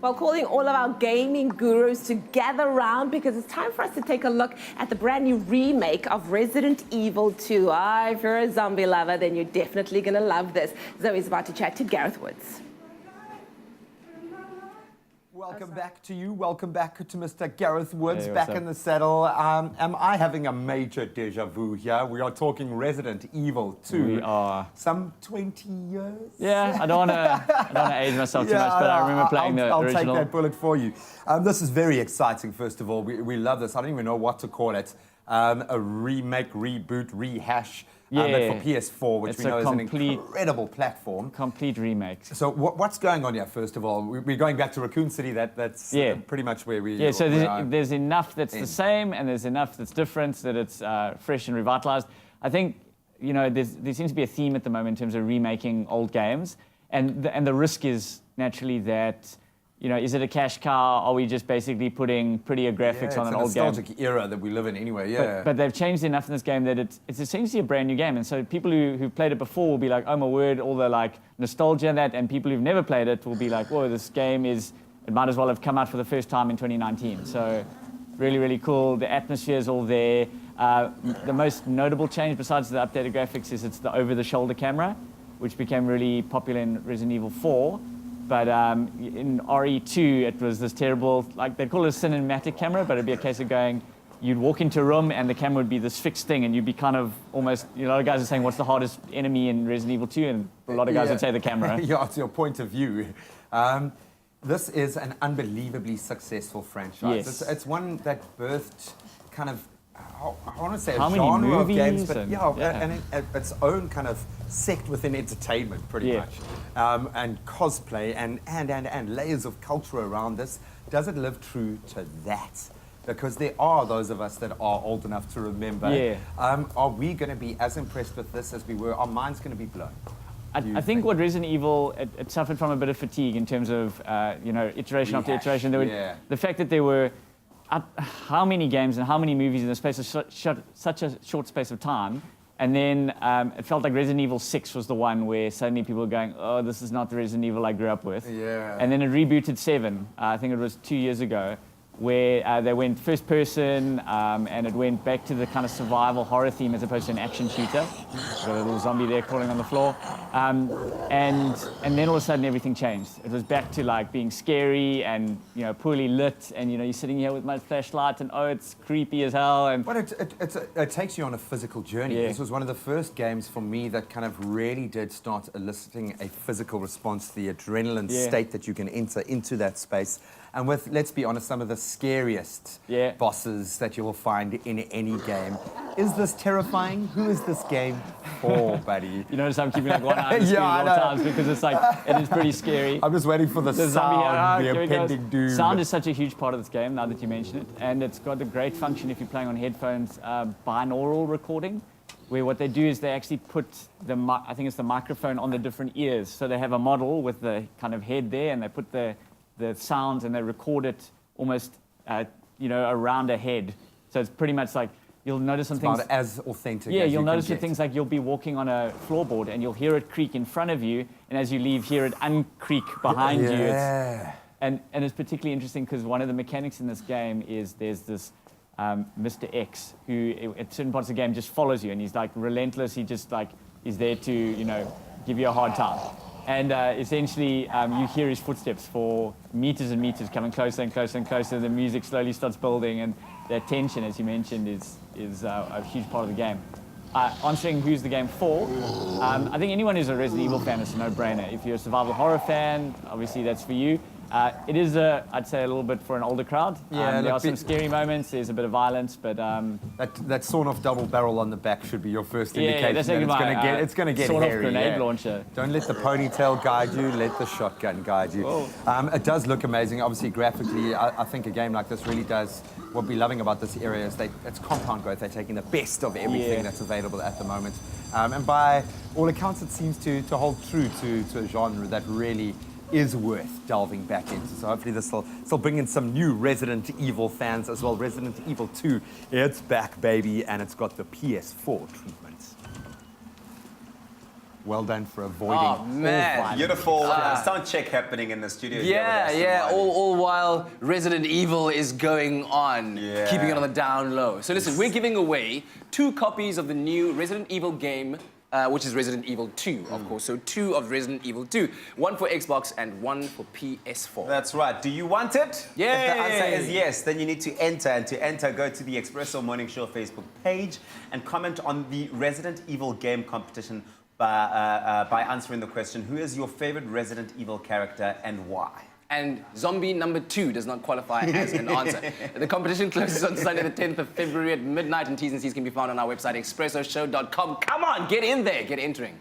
Well, calling all of our gaming gurus to gather around because it's time for us to take a look at the brand new remake of Resident Evil 2. If you're a zombie lover, then you're definitely going to love this. Zoe's about to chat to Gareth Woods. Welcome back to you. Welcome back to Mr. Gareth Woods, back in the saddle. Am I having a major deja vu here? We are talking Resident Evil 2. We are. Some 20 years? Yeah, I don't want to age myself too much, but I remember playing the original. I'll take that bullet for you. This is very exciting, first of all. We love this. I don't even know what to call it. A remake, reboot, rehash. But for PS4, which we know is an incredible platform. Complete remake. So what's going on here, first of all? We're going back to Raccoon City. That's pretty much where we so there's enough that's the same, and there's enough that's different, that it's fresh and revitalized. I think, you know, there seems to be a theme at the moment in terms of remaking old games. And the risk is naturally that, you know, is it a cash cow? Are we just basically putting prettier graphics on an old game? It's a nostalgic era that we live in anyway, But they've changed enough in this game that it's essentially a brand new game. And so people who've played it before will be like, oh my word, all the like nostalgia and that. And people who've never played it will be like, whoa, this game it might as well have come out for the first time in 2019. So really, really cool. The atmosphere is all there. The most notable change besides the updated graphics is it's the over-the-shoulder camera, which became really popular in Resident Evil 4. But in RE2, it was this terrible, like they'd call it a cinematic camera, but it'd be a case of going, you'd walk into a room and the camera would be this fixed thing, and you'd be kind of almost, you know, a lot of guys are saying, what's the hardest enemy in Resident Evil 2? And a lot of guys would say the camera. Yeah, it's your point of view. This is an unbelievably successful franchise. Yes. It's one that birthed kind of, I want to say, How a many genre of movies games, but and its own kind of sect within entertainment, pretty much, and cosplay and layers of culture around this. Does it live true to that? Because there are those of us that are old enough to remember. Yeah. Are we going to be as impressed with this as we were? Our minds going to be blown? I think what Resident Evil, it suffered from a bit of fatigue in terms of, you know, iteration after iteration. The fact that there were how many games and how many movies in the space of such a short space of time, and then it felt like Resident Evil 6 was the one where suddenly people were going, oh, this is not the Resident Evil I grew up with. Yeah. And then it rebooted 7, I think it was 2 years ago, where they went first person, and it went back to the kind of survival horror theme as opposed to an action shooter. Got a little zombie there crawling on the floor. And then all of a sudden everything changed. It was back to like being scary and, you know, poorly lit, and, you know, you're sitting here with my flashlight and, oh, it's creepy as hell. And but it takes you on a physical journey. This was one of the first games for me that kind of really did start eliciting a physical response to the adrenaline state that you can enter into that space. And with, let's be honest, some of the scariest bosses that you will find in any game. Is this terrifying? Who is this game for, buddy? You notice I'm keeping like one eye on the screen at all times because it's like, it is pretty scary. I'm just waiting for the sound, the impending doom. Sound is such a huge part of this game, now that you mention it. And it's got a great function if you're playing on headphones, binaural recording, where what they do is they actually put I think it's the microphone on the different ears. So they have a model with the kind of head there, and they put the sounds and they record it almost, you know, around a head. So it's pretty much like, you'll notice some things. About as authentic as you'll notice things like you'll be walking on a floorboard and you'll hear it creak in front of you, and as you leave, hear it uncreak behind you. And it's particularly interesting because one of the mechanics in this game is there's this Mr. X who at certain parts of the game just follows you, and he's like relentless. He just like is there to, you know, give you a hard time. And essentially, you hear his footsteps for meters and meters coming closer and closer and closer. The music slowly starts building, and that tension, as you mentioned, is a huge part of the game. Answering who's the game for, I think anyone who's a Resident Evil fan is a no-brainer. If you're a survival horror fan, obviously that's for you. It is, I'd say, a little bit for an older crowd. There are some scary moments, there's a bit of violence, but... That sawn-off double barrel on the back should be your first indication that it's going to get sort-off hairy. Grenade launcher. Don't let the ponytail guide you, let the shotgun guide you. It does look amazing. Obviously, graphically, I think a game like this really does... What we're loving about this area is it's compound growth. They're taking the best of everything that's available at the moment. And by all accounts, it seems to hold true to a genre that really is worth delving back into. So hopefully this will bring in some new Resident Evil fans as well. Resident Evil 2, it's back, baby, and it's got the PS4 treatment. well done for avoiding Oh, man. all violence. Beautiful sound check happening in the studio. here with Yeah, Aston yeah. Martin. All while Resident Evil is going on, Yeah. keeping it on the down low. So listen, we're giving away 2 copies of the new Resident Evil game, which is Resident Evil 2, of course. So 2 of Resident Evil 2, 1 for Xbox and 1 for PS4. That's right. Do you want it? Yay! If the answer is yes, then you need to enter. And to enter, go to the Expresso Morning Show Facebook page and comment on the Resident Evil game competition by answering the question, who is your favorite Resident Evil character and why? And zombie number 2 does not qualify as an answer. The competition closes on Sunday the 10th of February at midnight, and T's and C's can be found on our website, expressoshow.com. Come on, get in there, get entering.